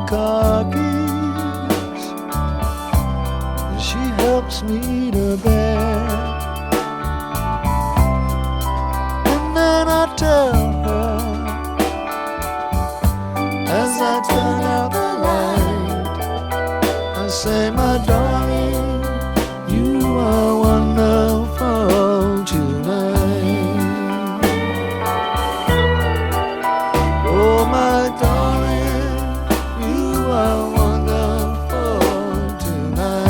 car keys, and she helps me to bed. And then I tell her, as I turn out the light, I say, my darling, you are wonderful tonight. Oh, my darling, you are wonderful tonight.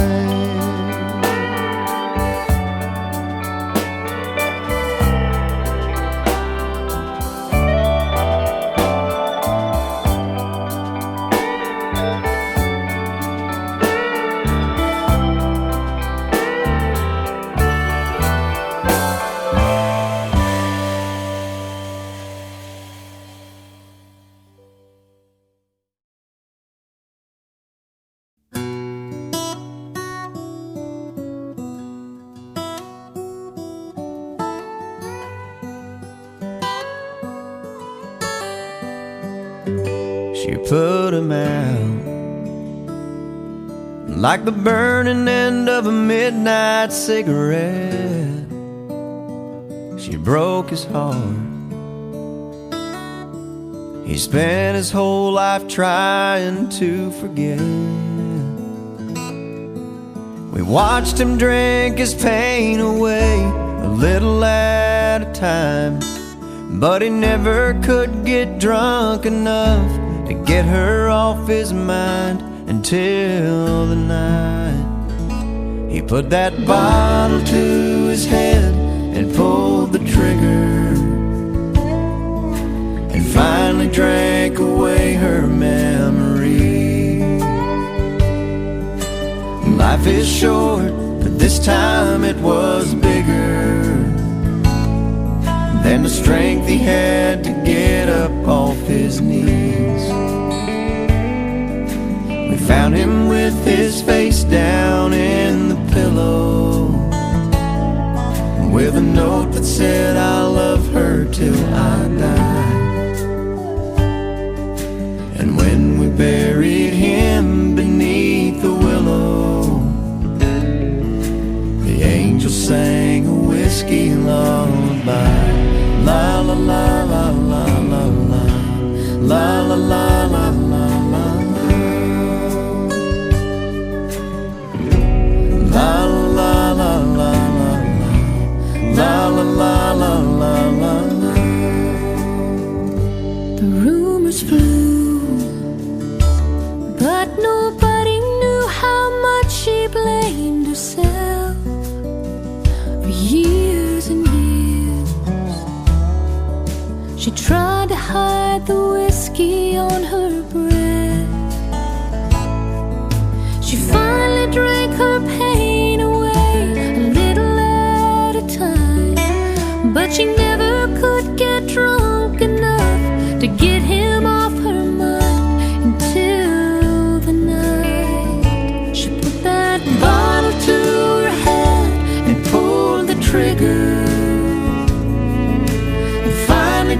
She put him out like the burning end of a midnight cigarette. She broke his heart. He spent his whole life trying to forget. We watched him drink his pain away, a little at a time, but he never could get drunk enough to get her off his mind until the night he put that bottle to his head and pulled the trigger, and finally drank away her memory. Life is short, but this time it was bigger than the strength he had to get up off his knees. We found him with his face down in the pillow, with a note that said, I'll love her till I die. And when we buried him beneath the willow, the angel sang a whiskey lullaby. La la la la la la la, la la la la la la, la la la la la, la la la la la la. The rumors flew, but nobody knew how much she blamed herself for years and years. She tried to hide the whiskey on her breath. She finally drank her pain away, a little at a time, but she never could get drunk enough to get him off her mind until the night she put that bottle to her head and pulled the trigger,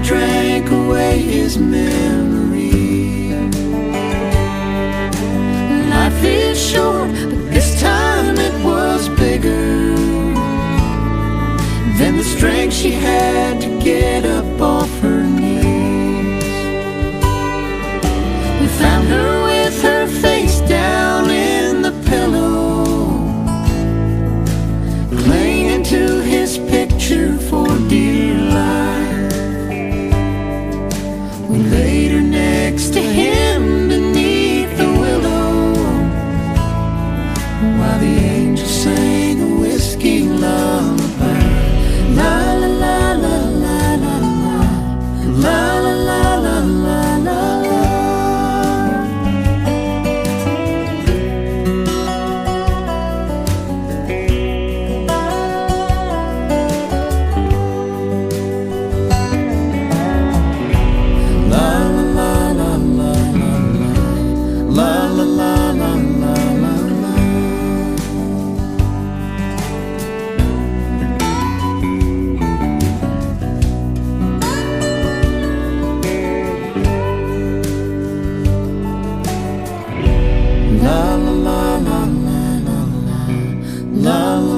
drank away his memory. Life is short, but this time it was bigger than the strength she had to get up off her knees. We found her with her face down in the pillow, clinging to his picture for dear life. We laid her next to him beneath the willow, while the angel sang a whiskey lullaby. La la la la la la la,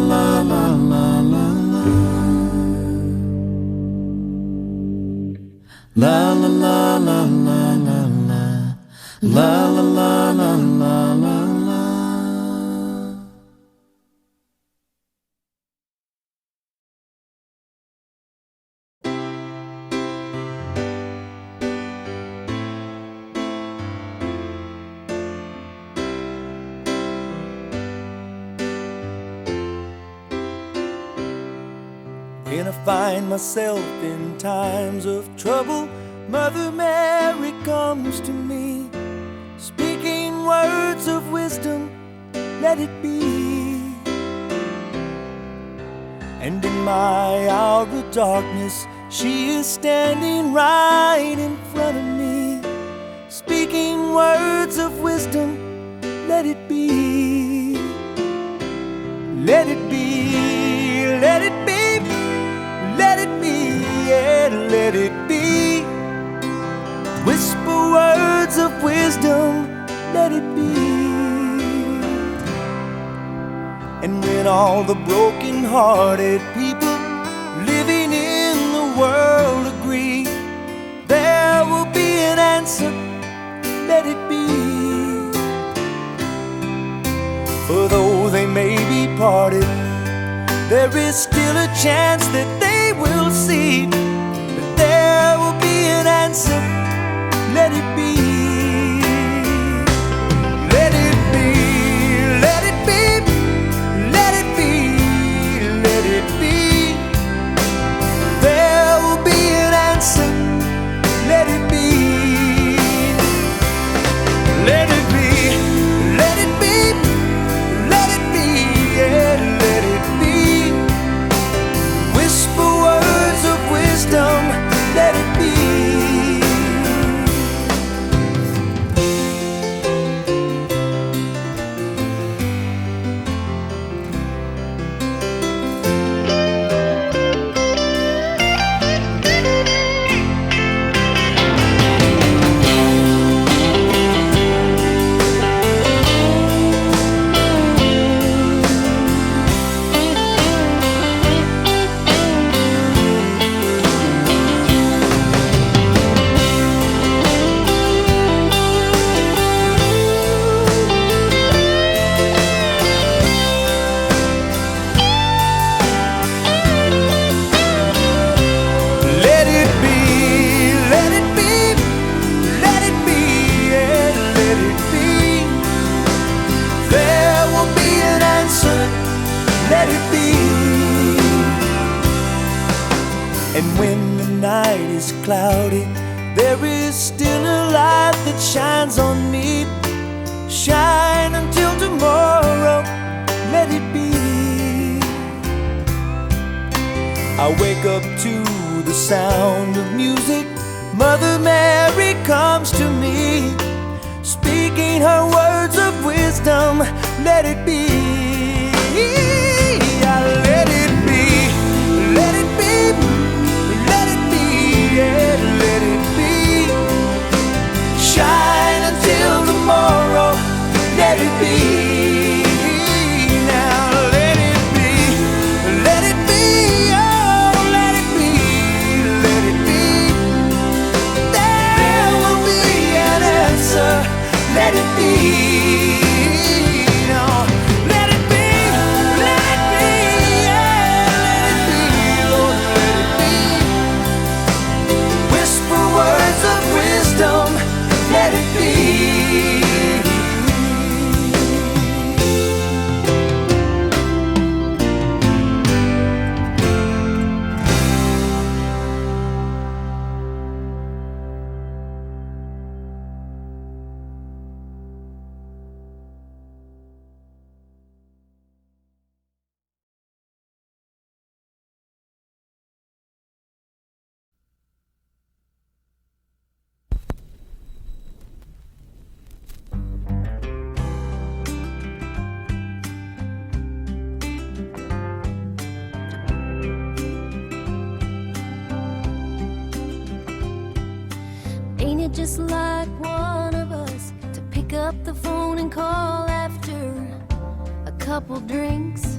la la la la la. La la la la la la la. La la la la la la la. When I find myself in times of trouble, Mother Mary comes to me, speaking words of wisdom, let it be. And in my hour of darkness, she is standing right in front of me, speaking words of wisdom, let it be. Let it be, let it be. Let it be, yeah, let it be. Whisper words of wisdom, let it be. And when all the broken-hearted people living in the world agree, there will be an answer, let it be. For though they may be parted, there is still a chance that they will see that there will be an answer. Let it be. Let it be. Let it be. Let it be. Let it be. There will be an answer. Let it be. Let it be. Let it be. Let it be. Yeah, let it be. Words of wisdom, let it be. And when the night is cloudy, there is still a light that shines on me. Shine until tomorrow, let it be. I wake up to the sound of music. Mother Mary comes to me, speaking her words of wisdom, let it be. Let it be, let it be, let it be, yeah, let it be. Shine until tomorrow, let it be. Now let it be, let it be, oh, let it be, let it be. There will be an answer, let it be. Let it be. Ain't it just like one of us to pick up the phone and call after a couple drinks?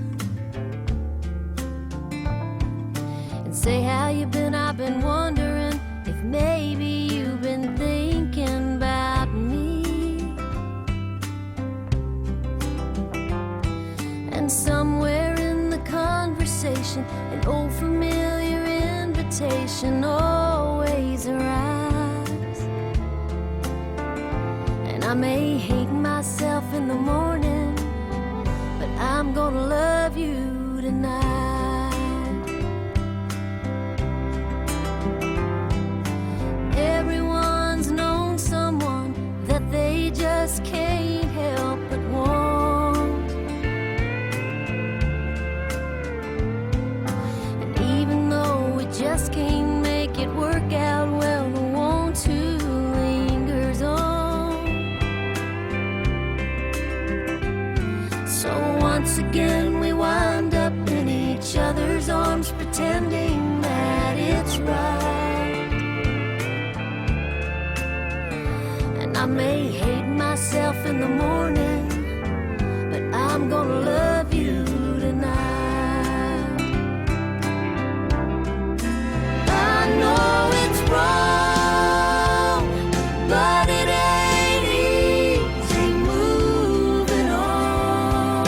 Say how you been, I've been wondering if maybe you've been thinking about me. And somewhere in the conversation, an old familiar invitation always arrives. And I may hate myself in the morning, but I'm gonna love you tonight. Everyone's known someone that they just can't help but want. And even though we just can't make it work out, well, the want to lingers on. So once again we wind up in each other's arms, pretending that it's right. I may hate myself in the morning, but I'm gonna love you tonight. I know it's wrong, but it ain't easy moving on.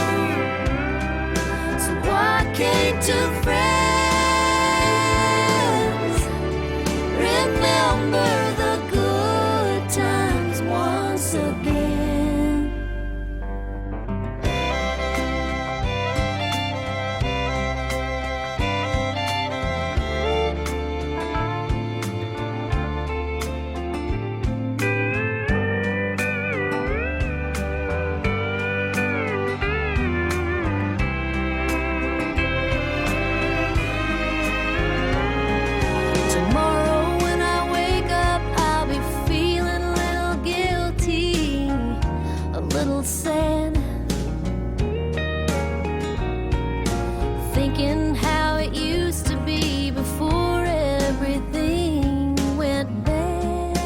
So why can't two friends remember the good times once again? Tomorrow when I wake up, I'll be feeling a little guilty, a little sad, thinking how it used to be before everything went bad.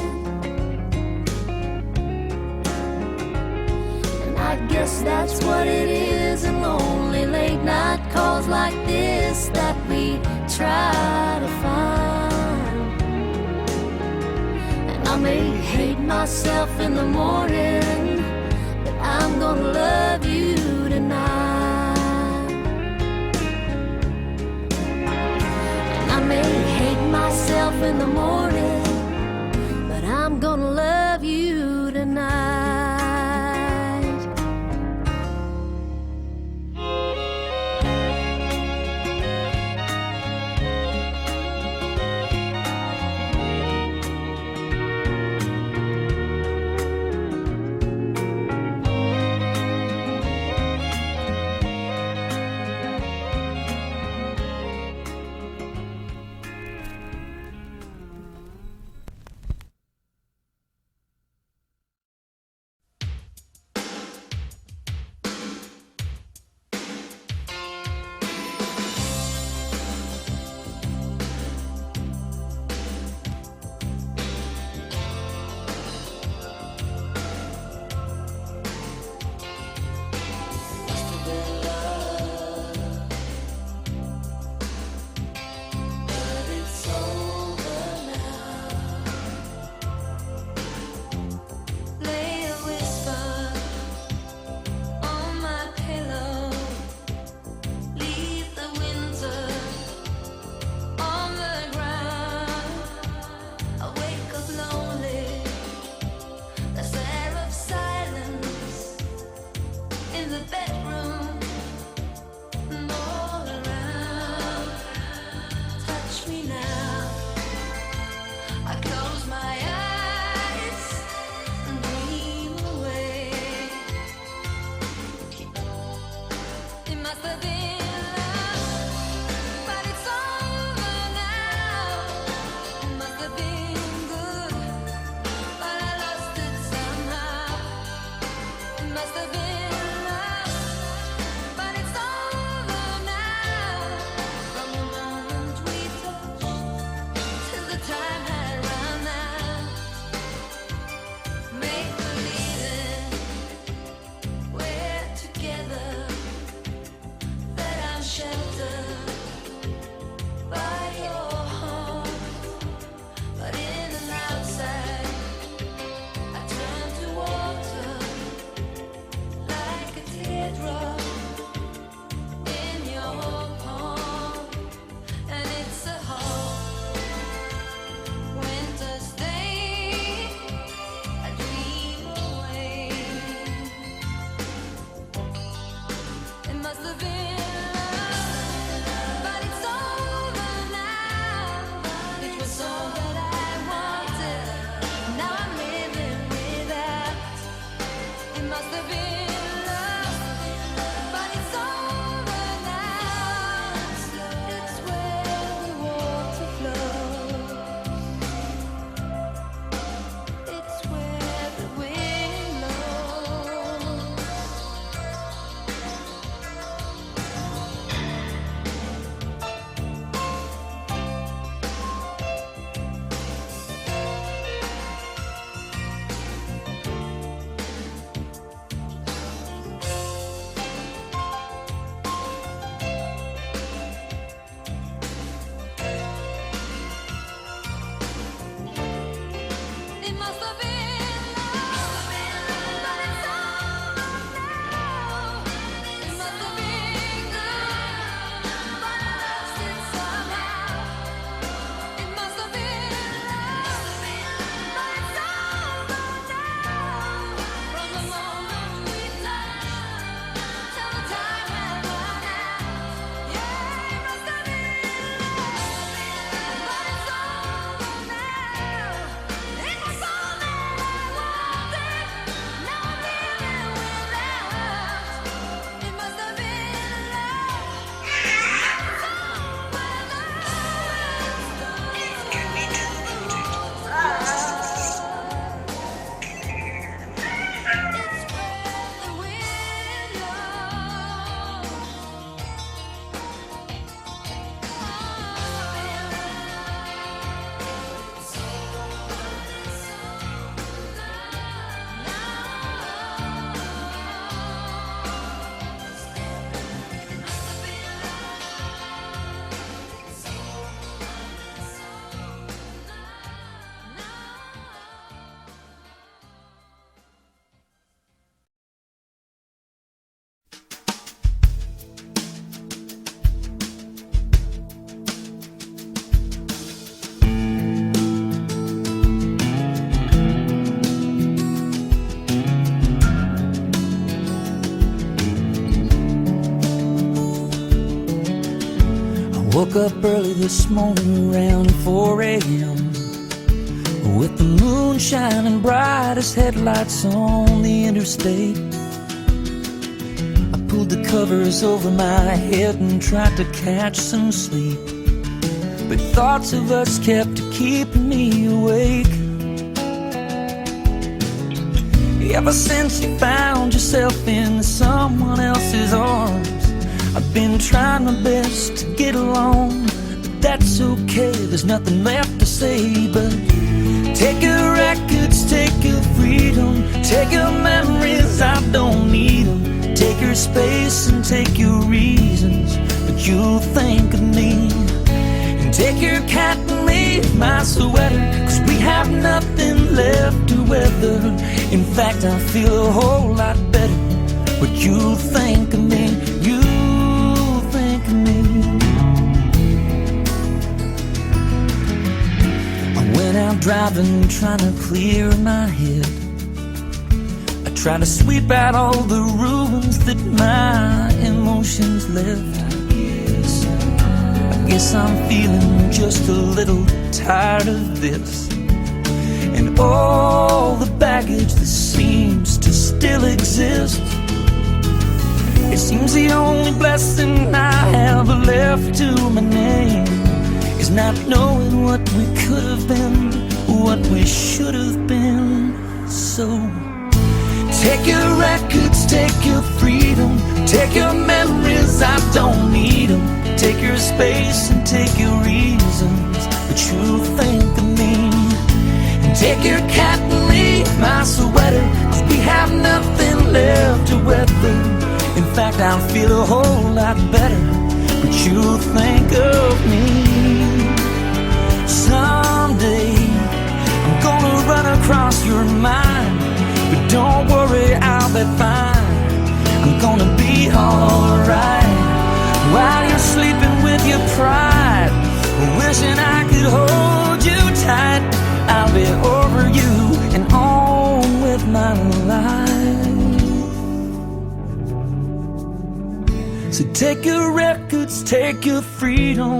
And I guess that's what it is, in lonely late night calls like this that we try to find. And I may hate myself in the morning, but I'm gonna love you tonight. And I may hate myself in the morning, but I'm gonna love you tonight. Woke up early this morning around 4 a.m. with the moon shining bright as headlights on the interstate. I pulled the covers over my head and tried to catch some sleep, but thoughts of us kept keeping me awake. Ever since you found yourself in someone else's arms, I've been trying my best to get along, but that's okay, there's nothing left to say. But take your records, take your freedom, take your memories, I don't need them. Take your space and take your reasons, but you'll think of me. And take your cat and leave my sweater, 'cause we have nothing left to weather. In fact, I feel a whole lot better, but you'll think of me, you'll think of me. I went out driving, trying to clear my head. I tried to sweep out all the ruins that my emotions left. I guess I'm feeling just a little tired of this, and all the baggage that seems to still exist. It seems the only blessing I have left to my name is not knowing what we could have been, what we should have been. So take your records, take your freedom, take your memories, I don't need them. Take your space and take your reasons, but you'll think of me. And take your cat and leave my sweater, 'cause we have nothing left to weather. In fact, I feel a whole lot better, but you'll think of me. Someday I'm gonna run across your mind, but don't worry, I'll be fine. I'm gonna be alright while you're sleeping with your pride, wishing I could hold you tight. I'll be over you and on with my life. So take your records, take your freedom,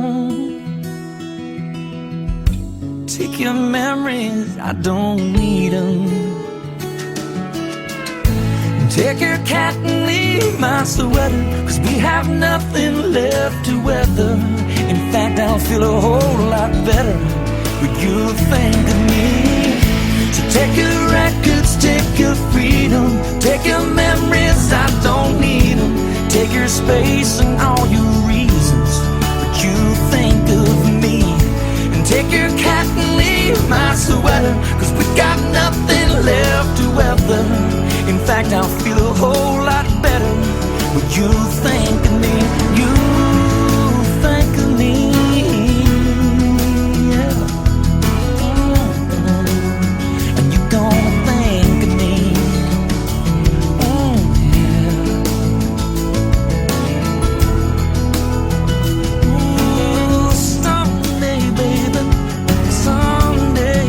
take your memories, I don't need them. Take your cat and leave my sweater, 'cause we have nothing left to weather. In fact, I'll feel a whole lot better, but you'll think of me. So take your records, take your freedom, take your memories, I don't need them. Take your space and all your reasons, but you'll think of me. And take your cat and leave my sweater, 'cause we got nothing left to weather. In fact, I'll feel a whole lot better, but you'll think of me, you'll think of me, yeah. And you're gonna think of me, yeah. Ooh, someday, baby, someday.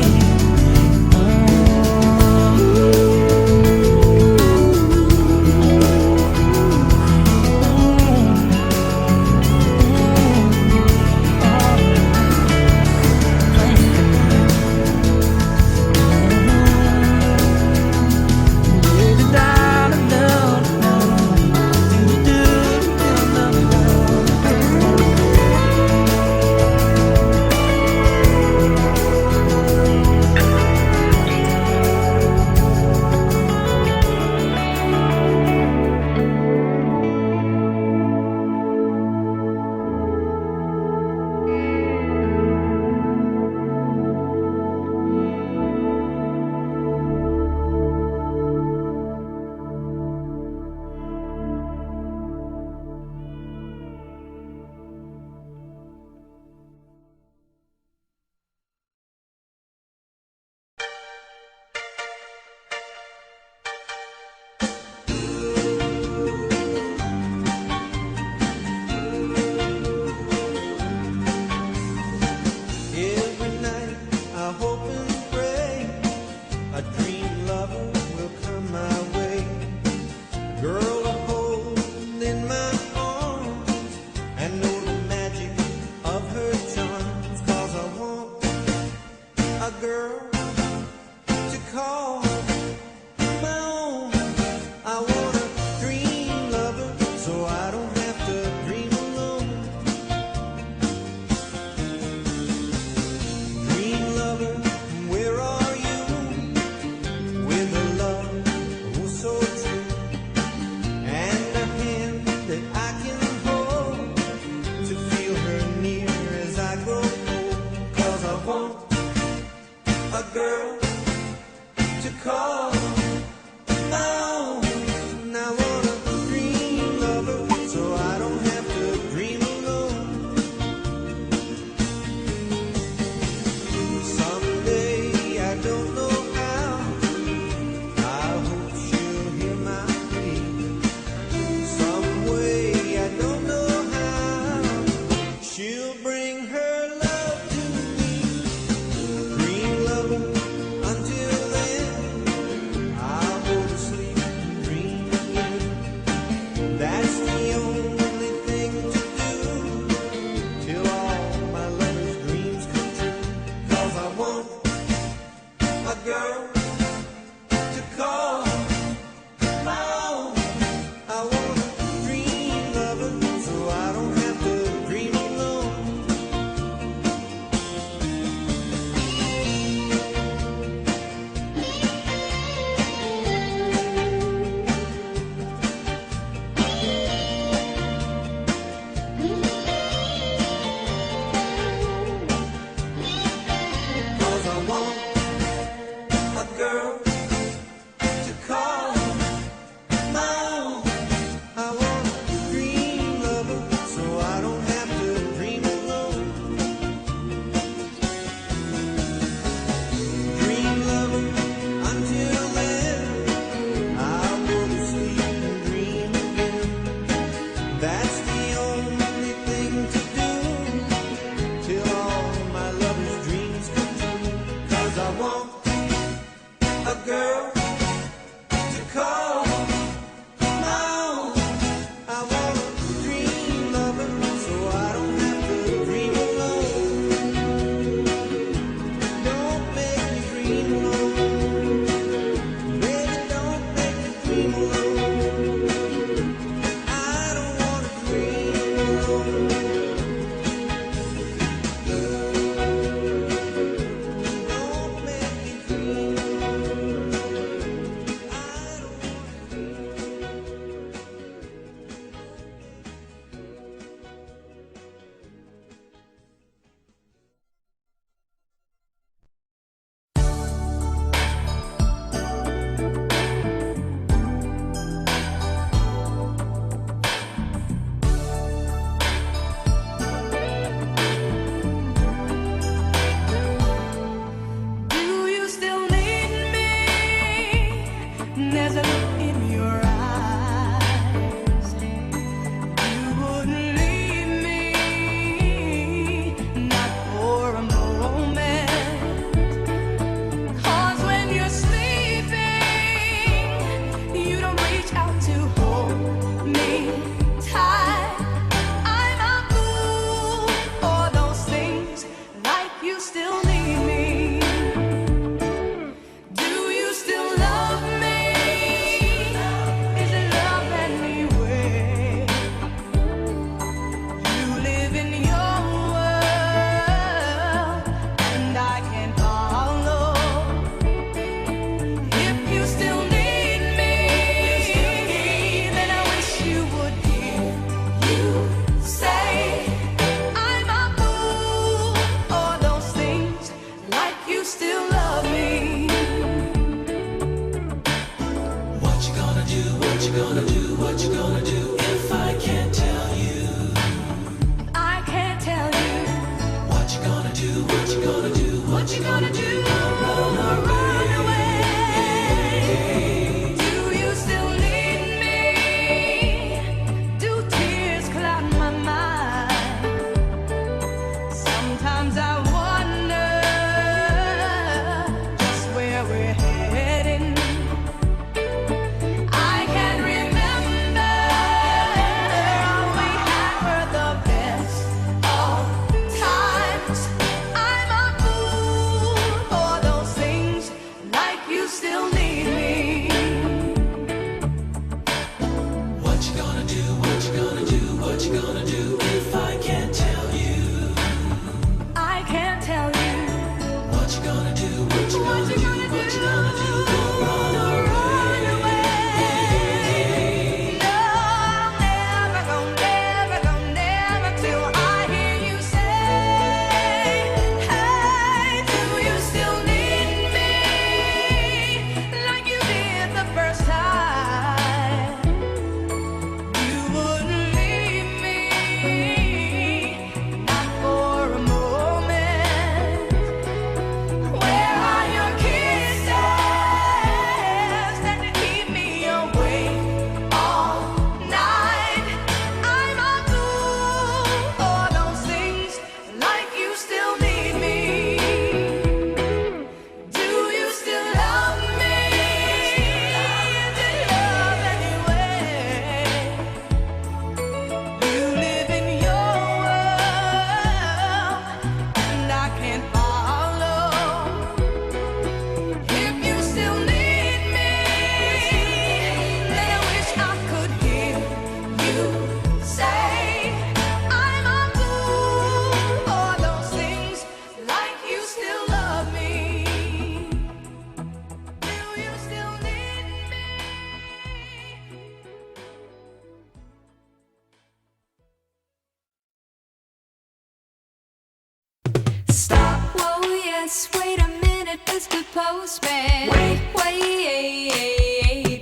yes, wait a minute, Mr. Postman. Wait,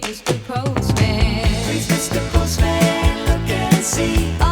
Mr. Postman. Please, Mr. Postman, look and see.